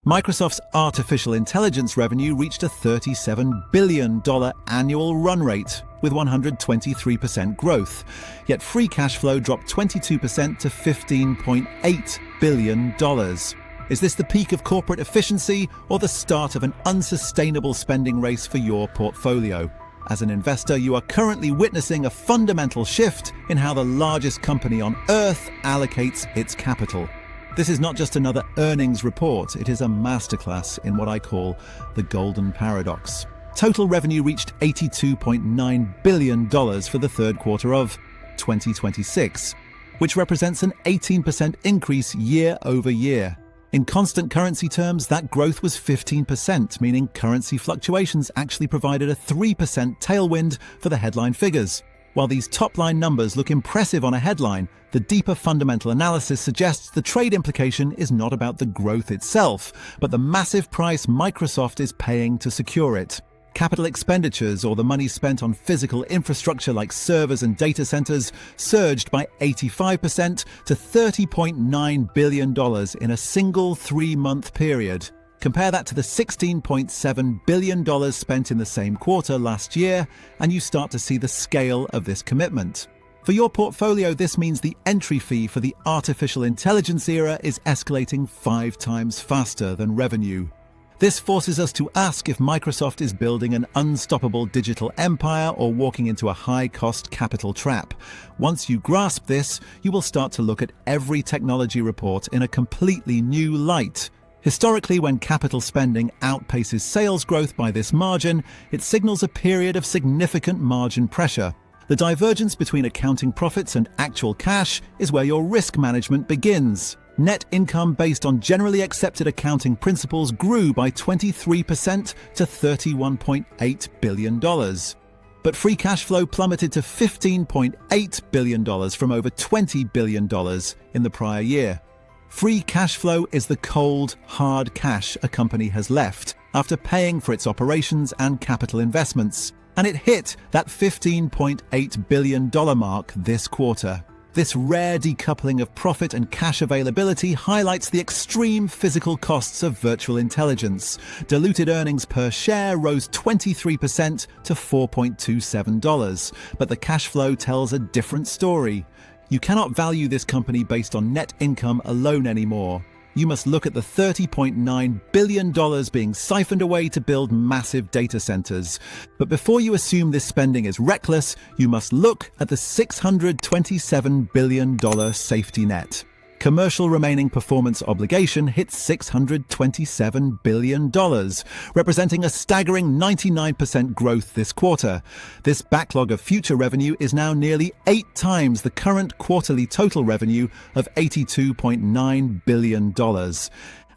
Microsoft's artificial intelligence revenue reached a $37 billion annual run rate, with 123% growth. Yet free cash flow dropped 22% to $15.8 billion. Is this the peak of corporate efficiency or the start of an unsustainable spending race for your portfolio? As an investor, you are currently witnessing a fundamental shift in how the largest company on Earth allocates its capital. This is not just another earnings report, it is a masterclass in what I call the golden paradox. Total revenue reached $82.9 billion for the third quarter of 2026, which represents an 18% increase year over year. In constant currency terms, that growth was 15%, meaning currency fluctuations actually provided a 3% tailwind for the headline figures. While these top-line numbers look impressive on a headline, the deeper fundamental analysis suggests the trade implication is not about the growth itself, but the massive price Microsoft is paying to secure it. Capital expenditures, or the money spent on physical infrastructure like servers and data centers, surged by 85% to $30.9 billion in a single 3-month period. Compare that to the $16.7 billion spent in the same quarter last year, and you start to see the scale of this commitment. For your portfolio, this means the entry fee for the artificial intelligence era is escalating 5 times faster than revenue. This forces us to ask if Microsoft is building an unstoppable digital empire or walking into a high-cost capital trap. Once you grasp this, you will start to look at every technology report in a completely new light. Historically, when capital spending outpaces sales growth by this margin, it signals a period of significant margin pressure. The divergence between accounting profits and actual cash is where your risk management begins. Net income based on generally accepted accounting principles grew by 23% to $31.8 billion. But free cash flow plummeted to $15.8 billion from over $20 billion in the prior year. Free cash flow is the cold, hard cash a company has left after paying for its operations and capital investments, and it hit that $15.8 billion mark this quarter. This rare decoupling of profit and cash availability highlights the extreme physical costs of virtual intelligence. Diluted earnings per share rose 23% to $4.27, but the cash flow tells a different story. You cannot value this company based on net income alone anymore. You must look at the $30.9 billion being siphoned away to build massive data centers. But before you assume this spending is reckless, you must look at the $627 billion safety net. Commercial remaining performance obligation hit $627 billion, representing a staggering 99% growth this quarter. This backlog of future revenue is now nearly 8 times the current quarterly total revenue of $82.9 billion.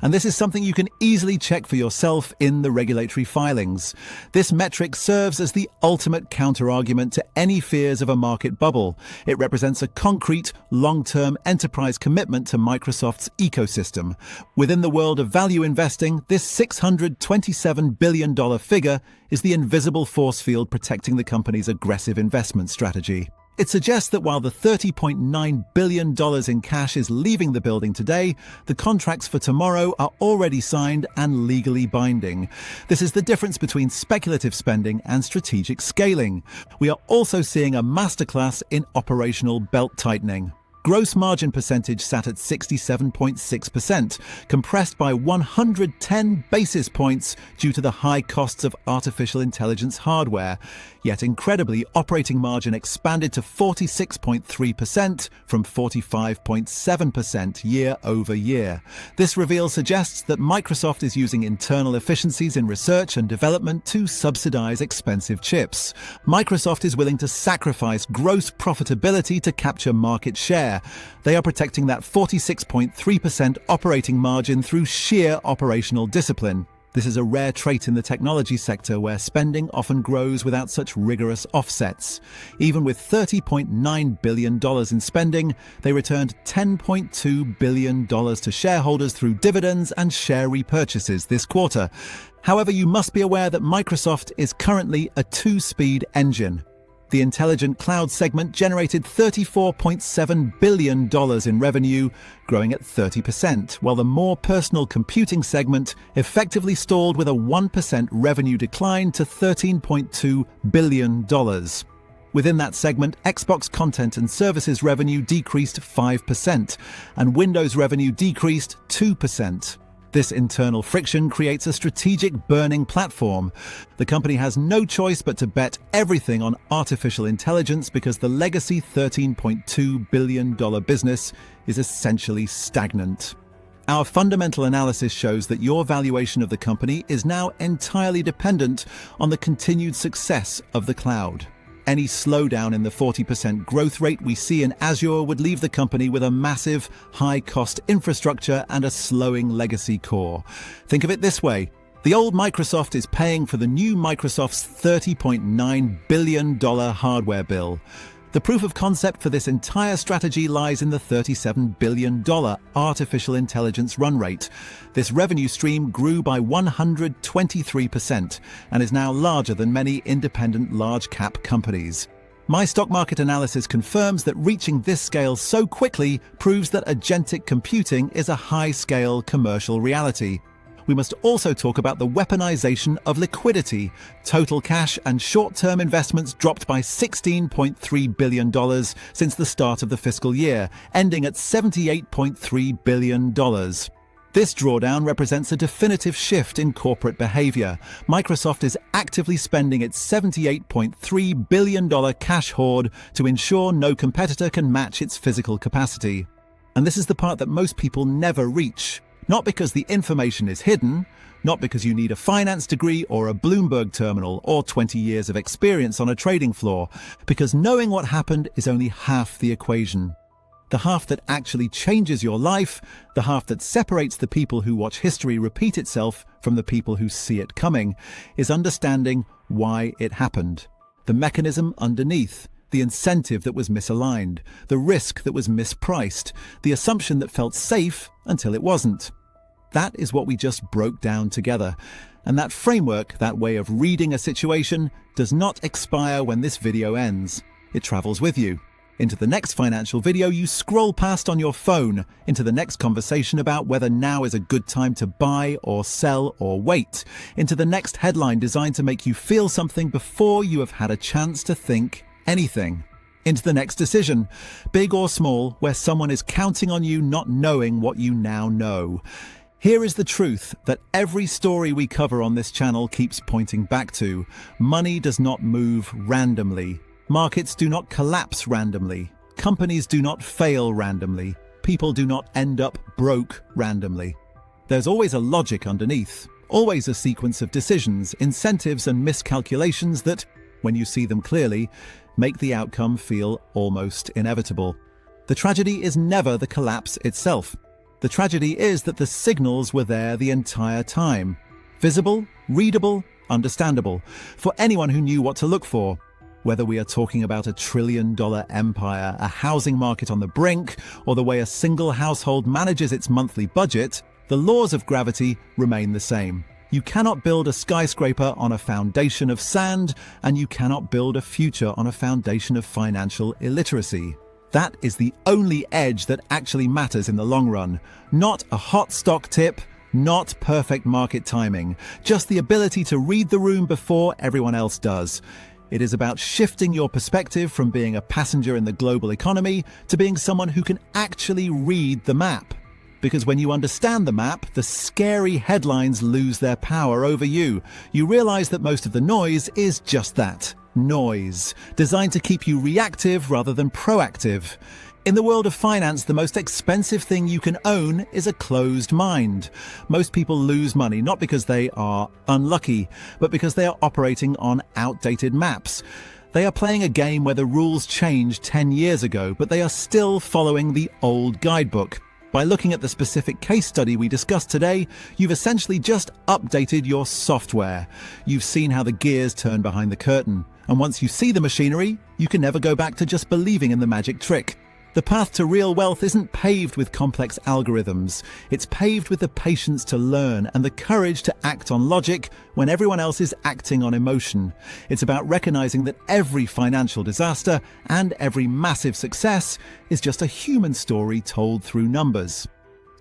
And this is something you can easily check for yourself in the regulatory filings. This metric serves as the ultimate counter-argument to any fears of a market bubble. It represents a concrete, long-term enterprise commitment to Microsoft's ecosystem. Within the world of value investing, this $627 billion figure is the invisible force field protecting the company's aggressive investment strategy. It suggests that while the $30.9 billion in cash is leaving the building today, the contracts for tomorrow are already signed and legally binding. This is the difference between speculative spending and strategic scaling. We are also seeing a masterclass in operational belt tightening. Gross margin percentage sat at 67.6%, compressed by 110 basis points due to the high costs of artificial intelligence hardware. Yet incredibly, operating margin expanded to 46.3% from 45.7% year over year. This reveal suggests that Microsoft is using internal efficiencies in research and development to subsidize expensive chips. Microsoft is willing to sacrifice gross profitability to capture market share. They are protecting that 46.3% operating margin through sheer operational discipline. This is a rare trait in the technology sector where spending often grows without such rigorous offsets. Even with $30.9 billion in spending, they returned $10.2 billion to shareholders through dividends and share repurchases this quarter. However, you must be aware that Microsoft is currently a 2-speed engine. The intelligent cloud segment generated $34.7 billion in revenue, growing at 30%, while the more personal computing segment effectively stalled with a 1% revenue decline to $13.2 billion. Within that segment, Xbox content and services revenue decreased 5%, and Windows revenue decreased 2%. This internal friction creates a strategic burning platform. The company has no choice but to bet everything on artificial intelligence because the legacy $13.2 billion business is essentially stagnant. Our fundamental analysis shows that your valuation of the company is now entirely dependent on the continued success of the cloud. Any slowdown in the 40% growth rate we see in Azure would leave the company with a massive, high-cost infrastructure and a slowing legacy core. Think of it this way. The old Microsoft is paying for the new Microsoft's $30.9 billion hardware bill. The proof of concept for this entire strategy lies in the $37 billion artificial intelligence run rate. This revenue stream grew by 123% and is now larger than many independent large-cap companies. My stock market analysis confirms that reaching this scale so quickly proves that agentic computing is a high-scale commercial reality. We must also talk about the weaponization of liquidity. Total cash and short-term investments dropped by $16.3 billion since the start of the fiscal year, ending at $78.3 billion. This drawdown represents a definitive shift in corporate behavior. Microsoft is actively spending its $78.3 billion cash hoard to ensure no competitor can match its physical capacity. And this is the part that most people never reach. Not because the information is hidden, not because you need a finance degree or a Bloomberg terminal or 20 years of experience on a trading floor, because knowing what happened is only half the equation. The half that actually changes your life, the half that separates the people who watch history repeat itself from the people who see it coming, is understanding why it happened. The mechanism underneath. The incentive that was misaligned, the risk that was mispriced, the assumption that felt safe until it wasn't. That is what we just broke down together. And that framework, that way of reading a situation, does not expire when this video ends. It travels with you. Into the next financial video you scroll past on your phone, into the next conversation about whether now is a good time to buy or sell or wait, into the next headline designed to make you feel something before you have had a chance to think anything. Into the next decision, big or small, where someone is counting on you not knowing what you now know. Here is the truth that every story we cover on this channel keeps pointing back to. Money does not move randomly. Markets do not collapse randomly. Companies do not fail randomly. People do not end up broke randomly. There's always a logic underneath, always a sequence of decisions, incentives and miscalculations that, when you see them clearly, make the outcome feel almost inevitable. The tragedy is never the collapse itself. The tragedy is that the signals were there the entire time. Visible, readable, understandable, for anyone who knew what to look for. Whether we are talking about a trillion-dollar empire, a housing market on the brink, or the way a single household manages its monthly budget, the laws of gravity remain the same. You cannot build a skyscraper on a foundation of sand, and you cannot build a future on a foundation of financial illiteracy. That is the only edge that actually matters in the long run. Not a hot stock tip, not perfect market timing, just the ability to read the room before everyone else does. It is about shifting your perspective from being a passenger in the global economy to being someone who can actually read the map. Because when you understand the map, the scary headlines lose their power over you. You realize that most of the noise is just that, noise, designed to keep you reactive rather than proactive. In the world of finance, the most expensive thing you can own is a closed mind. Most people lose money not because they are unlucky, but because they are operating on outdated maps. They are playing a game where the rules changed 10 years ago, but they are still following the old guidebook. By looking at the specific case study we discussed today, you've essentially just updated your software. You've seen how the gears turn behind the curtain. And once you see the machinery, you can never go back to just believing in the magic trick. The path to real wealth isn't paved with complex algorithms. It's paved with the patience to learn and the courage to act on logic when everyone else is acting on emotion. It's about recognizing that every financial disaster and every massive success is just a human story told through numbers.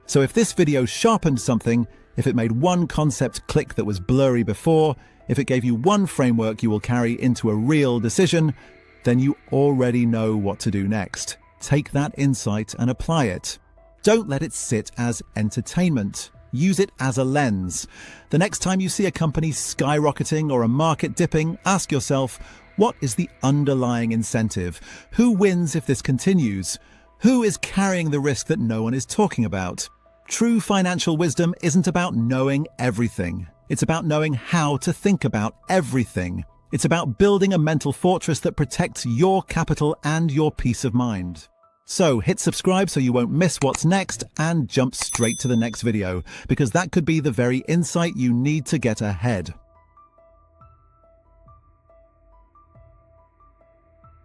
So if this video sharpened something, if it made one concept click that was blurry before, if it gave you one framework you will carry into a real decision, then you already know what to do next. Take that insight and apply it. Don't let it sit as entertainment. Use it as a lens. The next time you see a company skyrocketing or a market dipping, ask yourself, what is the underlying incentive? Who wins if this continues? Who is carrying the risk that no one is talking about? True financial wisdom isn't about knowing everything. It's about knowing how to think about everything. It's about building a mental fortress that protects your capital and your peace of mind. So hit subscribe so you won't miss what's next and jump straight to the next video, because that could be the very insight you need to get ahead.